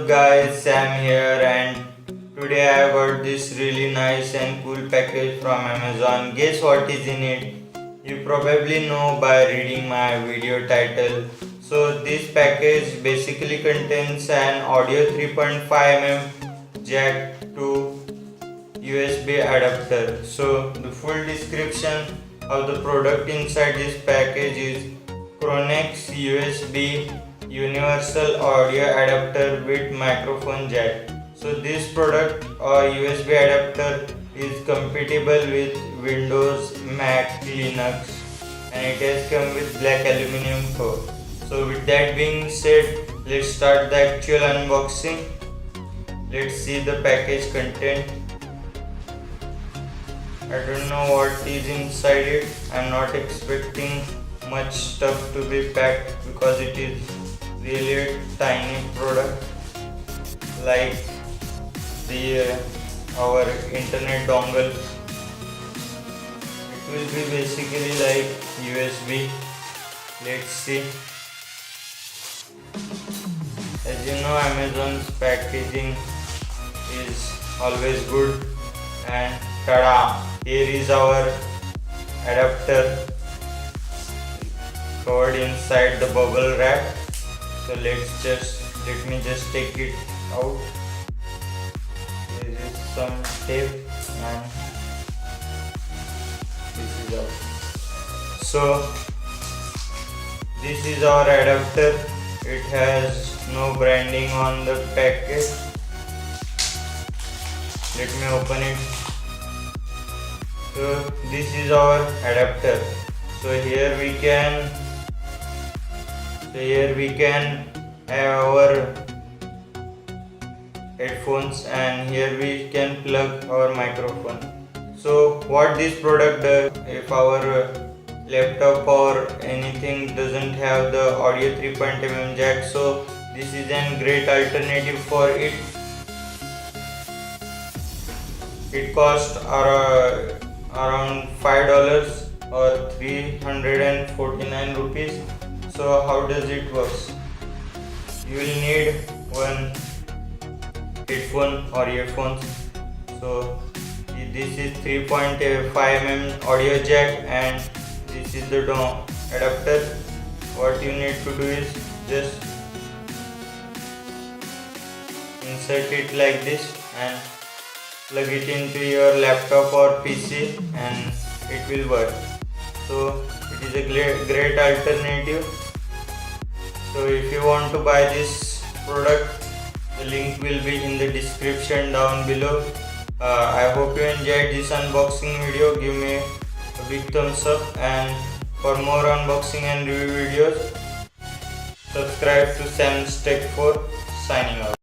up guys, Sam here, and today I got this really nice and cool package from Amazon. Guess what is in it? You probably know by reading my video title. So this package basically contains an audio 3.5mm jack to USB adapter. So the full description of the product inside this package is Chronex USB universal audio adapter with microphone jack. So this product or USB adapter is compatible with Windows, Mac, Linux, and it has come with black aluminum core. So with that being said, let's start the actual unboxing. Let's see the package content. I don't know what is inside it. I'm not expecting much stuff to be packed because it is really a tiny product, like our internet dongle. It will be basically like USB. Let's see. As you know, Amazon's packaging is always good, and tada! Here is our adapter covered inside the bubble wrap. So let me just take it out. There is some tape and this is out. So this is our adapter. It has no branding on the package. Let me open it. So this is our adapter. So here we can have our headphones, and here we can plug our microphone. So what this product does, if our laptop or anything doesn't have the audio 3.5mm jack, so this is a great alternative for it. It costs around $5 or 349 rupees. So how does it work? You will need one headphone or earphones. So this is 3.5mm audio jack, and this is the adapter. What you need to do is just insert it like this and plug it into your laptop or PC, and it will work. So it is a great alternative. So if you want to buy this product, the link will be in the description down below. I hope you enjoyed this unboxing video. Give me a big thumbs up, and for more unboxing and review videos, subscribe to Sam's Tech 4. Signing out.